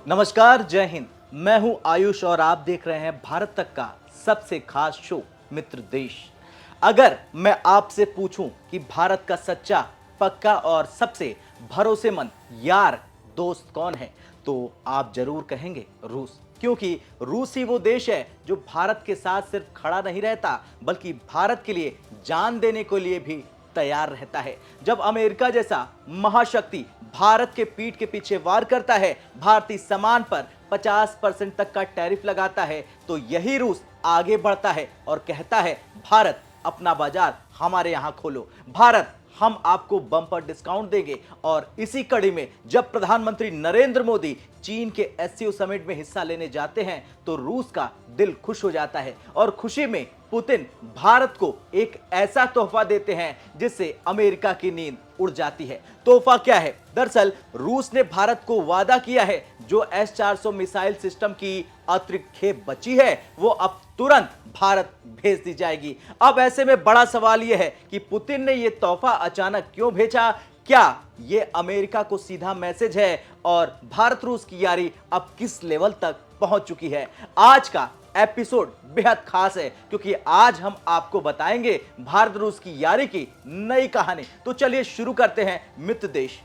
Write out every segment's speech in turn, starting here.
नमस्कार, जय हिंद। मैं हूं आयुष और आप देख रहे हैं भारत तक का सबसे खास शो मित्र देश। अगर मैं आपसे पूछूं कि भारत का सच्चा, पक्का और सबसे भरोसेमंद यार दोस्त कौन है, तो आप जरूर कहेंगे रूस। क्योंकि रूस ही वो देश है जो भारत के साथ सिर्फ खड़ा नहीं रहता, बल्कि भारत के लिए जान देने के लिए भी तैयार रहता है। जब अमेरिका जैसा महाशक्ति भारत के पीठ के पीछे वार करता है, भारतीय सामान पर 50% तक का टैरिफ लगाता है, तो यही रूस आगे बढ़ता है और कहता है, भारत अपना बाजार हमारे यहां खोलो, भारत हम आपको बम्पर डिस्काउंट देंगे। और इसी कड़ी में जब प्रधानमंत्री नरेंद्र मोदी चीन के एससीओ समिट में हिस्सा लेने जाते हैं, तो रूस का दिल खुश हो जाता है और खुशी में पुतिन भारत को एक ऐसा तोहफा देते हैं जिससे अमेरिका की नींद उड़ जाती है। तोहफा क्या है? दरअसल रूस ने भारत को वादा किया है, जो S-400 मिसाइल सिस्टम की अतिरिक्त खेप बची है, वो अब तुरंत भारत भेज दी जाएगी। अब ऐसे में बड़ा सवाल यह है कि पुतिन ने यह तोहफा अचानक क्यों भेजा? क्या यह अमेरिका को सीधा मैसेज है और भारत रूस की यारी अब किस लेवल तक पहुंच चुकी है? आज का एपिसोड बेहद खास है, क्योंकि आज हम आपको बताएंगे भारत रूस की यारी की नई कहानी। तो चलिए शुरू करते हैं मित्र देश।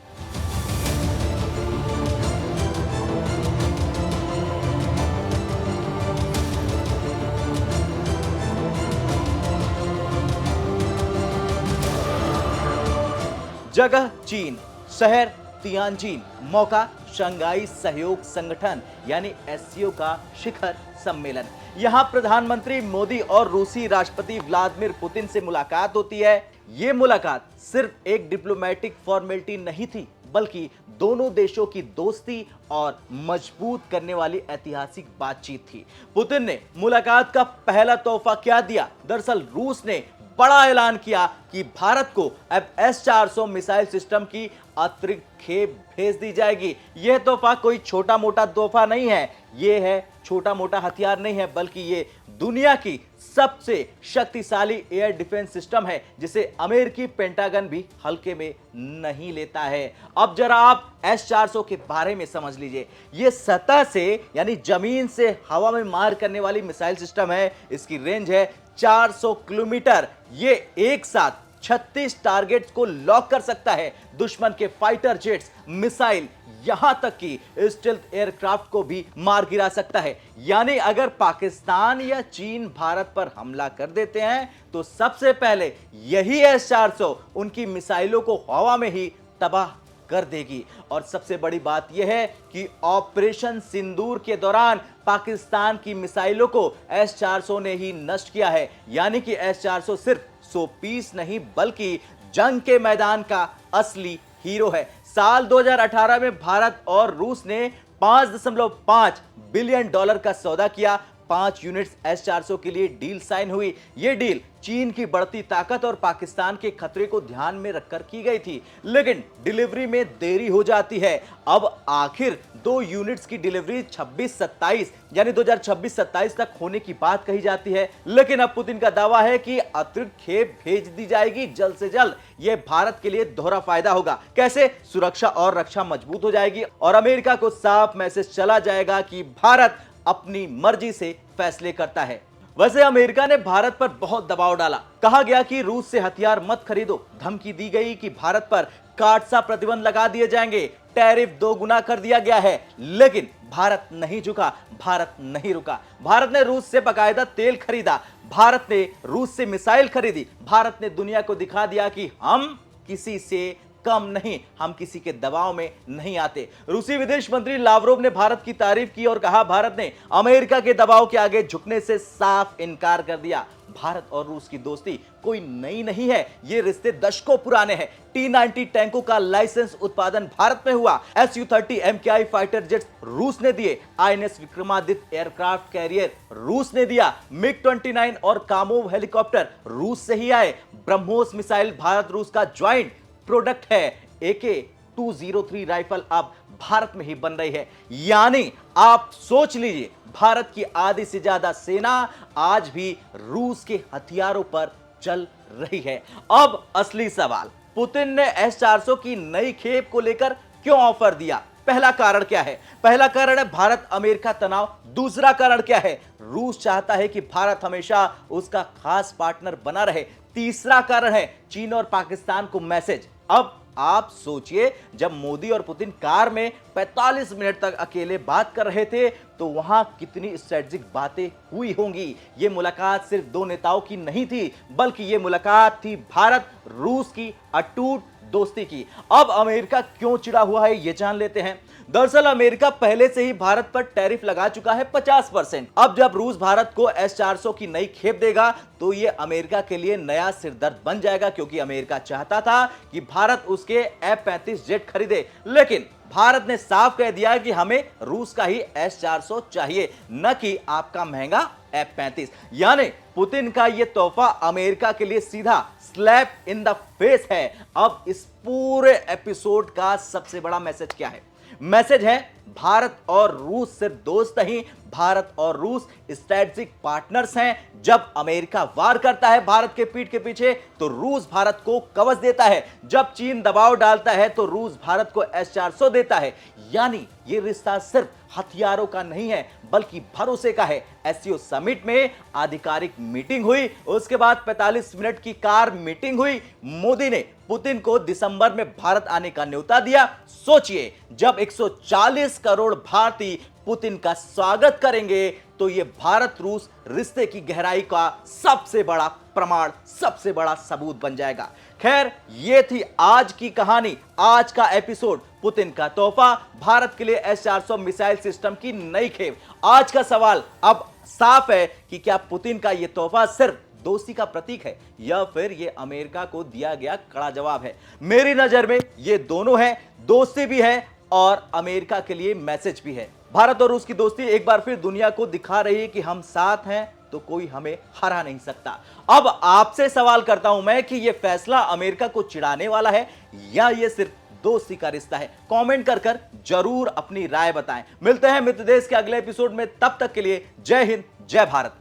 जगह चीन, शहर तियानजिन, मौका शंघाई सहयोग संगठन यानी एससीओ का शिखर सम्मेलन। यहां प्रधानमंत्री मोदी और रूसी राष्ट्रपति व्लादिमीर पुतिन से मुलाकात होती है। यह मुलाकात सिर्फ एक डिप्लोमेटिक फॉर्मेलिटी नहीं थी, बल्कि दोनों देशों की दोस्ती और मजबूत करने वाली ऐतिहासिक बातचीत थी। पुतिन ने मुलाकात का पहला तोहफा क्या दिया? दरअसल रूस ने बड़ा ऐलान किया कि भारत को अब S-400 मिसाइल सिस्टम की अतिरिक्त खेप भेज दी जाएगी। यह तोहफा कोई छोटा मोटा तोहफा नहीं है, यह है छोटा मोटा हथियार नहीं है, बल्कि यह दुनिया की सबसे शक्तिशाली एयर डिफेंस सिस्टम है, जिसे अमेरिकी पेंटागन भी हल्के में नहीं लेता है। अब जरा आप S-400 के बारे में समझ लीजिए। यह सतह से यानी जमीन से हवा में मार करने वाली मिसाइल सिस्टम है। इसकी रेंज है 400 किलोमीटर। ये एक साथ 36 टारगेट्स को लॉक कर सकता है। दुश्मन के फाइटर जेट्स, मिसाइल, यहां तक कि स्टेल्थ एयरक्राफ्ट को भी मार गिरा सकता है। यानी अगर पाकिस्तान या चीन भारत पर हमला कर देते हैं, तो सबसे पहले यही S-400 उनकी मिसाइलों को हवा में ही तबाह कर देगी। और सबसे बड़ी बात यह है कि ऑपरेशन सिंदूर के दौरान पाकिस्तान की मिसाइलों को S-400 ने ही नष्ट किया है। यानी कि S-400 सिर्फ 100 पीस नहीं, बल्कि जंग के मैदान का असली हीरो है। साल 2018 में भारत और रूस ने $5.5 बिलियन का सौदा किया। 5 यूनिट्स S-400 के लिए डील साइन हुई। यह डील चीन की बढ़ती ताकत और पाकिस्तान के खतरे को ध्यान में रखकर की गई थी, लेकिन डिलीवरी में देरी हो जाती है। अब आखिर 2 यूनिट्स की डिलीवरी 26-27 यानी 2026-27 तक होने की बात कही जाती है, लेकिन अब पुतिन का दावा है कि अतिरिक्त खेप भेज दी जाएगी जल्द से जल्द। यह भारत के लिए दोहरा फायदा होगा। कैसे? सुरक्षा और रक्षा मजबूत हो जाएगी और अमेरिका को साफ मैसेज चला जाएगा कि भारत अपनी मर्जी से फैसले करता है। वैसे अमेरिका ने भारत पर बहुत दबाव डाला। कहा गया कि रूस से हथियार मत खरीदो, धमकी दी गई कि भारत पर काटसा प्रतिबंध लगा दिए जाएंगे, टैरिफ 2 गुना कर दिया गया है। लेकिन भारत नहीं झुका, भारत नहीं रुका। भारत ने रूस से बाकायदा तेल खरीदा, भारत ने रूस से मिसाइल खरीदी। भारत ने दुनिया को दिखा दिया कि हम किसी से कम नहीं, हम किसी के दबाव में नहीं आते। रूसी विदेश मंत्री लावरोव ने भारत की तारीफ की और कहा, भारत ने अमेरिका के दबाव के आगे झुकने से साफ इनकार कर दिया। भारत और रूस की दोस्ती कोई नई नहीं है, ये रिश्ते दशकों पुराने हैं। T-90 टैंकों का लाइसेंस उत्पादन भारत में हुआ। Su-30 MKI फाइटर जेट्स रूस ने दिए। INS विक्रमादित्य एयरक्राफ्ट कैरियर रूस ने दिया। MiG-29 और कामोव हेलीकॉप्टर रूस से ही आए। ब्रह्मोस मिसाइल भारत रूस का ज्वाइंट प्रोडक्ट है। AK-203 राइफल अब भारत में ही बन रही है। यानी आप सोच लीजिए, भारत की आधी से ज्यादा सेना आज भी रूस के हथियारों पर चल रही है। अब असली सवाल, पुतिन ने S-400 की नई खेप को लेकर क्यों ऑफर दिया? पहला कारण क्या है? पहला कारण है भारत अमेरिका तनाव। दूसरा कारण क्या है? रूस चाहता है कि भारत हमेशा उसका खास पार्टनर बना रहे। तीसरा कारण है चीन और पाकिस्तान को मैसेज। अब आप सोचिए, जब मोदी और पुतिन कार में 45 मिनट तक अकेले बात कर रहे थे तो वहां कितनी स्ट्रेटेजिक बातें हुई होंगी। यह मुलाकात सिर्फ दो नेताओं की नहीं थी, बल्कि यह मुलाकात थी भारत रूस की अटूट दोस्ती की। अब अमेरिका क्यों चिढ़ा हुआ है, यह जान लेते हैं। दरअसल अमेरिका पहले से ही भारत पर टैरिफ लगा चुका है 50%। अब जब रूस भारत को S-400 की नई खेप देगा तो यह अमेरिका के लिए नया सिरदर्द बन जाएगा, क्योंकि अमेरिका चाहता था कि भारत उसके F-35 जेट खरीदे, लेकिन भारत ने साफ कह दिया कि हमें रूस का ही S-400 चाहिए, न कि आपका महंगा F-35। यानी पुतिन का यह तोहफा अमेरिका के लिए सीधा स्लैप इन द फेस है। अब इस पूरे एपिसोड का सबसे बड़ा मैसेज क्या है? मैसेज है भारत और रूस सिर्फ दोस्त नहीं, भारत और रूस स्ट्रेटेजिक पार्टनर्स हैं। जब अमेरिका वार करता है भारत के पीठ के पीछे तो रूस भारत को कवच देता है। जब चीन दबाव डालता है तो रूस भारत को S-400 देता है। यानी यह रिश्ता सिर्फ हथियारों का नहीं है, बल्कि भरोसे का है। एससीओ समिट में आधिकारिक मीटिंग हुई, उसके बाद 45 मिनट की कार मीटिंग हुई। मोदी ने पुतिन को दिसंबर में भारत आने का न्योता दिया। सोचिए, जब 140 करोड़ भारतीय पुतिन का स्वागत करेंगे तो यह भारत रूस रिश्ते की गहराई का सबसे बड़ा प्रमाण, सबसे बड़ा सबूत बन जाएगा। खैर, यह थी आज की कहानी, आज का एपिसोड। पुतिन का तोहफा, भारत के लिए S-400 मिसाइल सिस्टम की नई खेप। आज का सवाल अब साफ है कि क्या पुतिन का यह तोहफा सिर्फ दोस्ती का प्रतीक है या फिर यह अमेरिका को दिया गया कड़ा जवाब है? मेरी नजर में यह दोनों है, दोस्ती भी है और अमेरिका के लिए मैसेज भी है। भारत और रूस की दोस्ती एक बार फिर दुनिया को दिखा रही है कि हम साथ हैं तो कोई हमें हरा नहीं सकता। अब आपसे सवाल करता हूं मैं कि यह फैसला अमेरिका को चिढ़ाने वाला है या यह सिर्फ दोस्ती का रिश्ता है? कमेंट कर जरूर अपनी राय बताएं। मिलते हैं मित्र देश के अगले एपिसोड में, तब तक के लिए जय हिंद, जय भारत।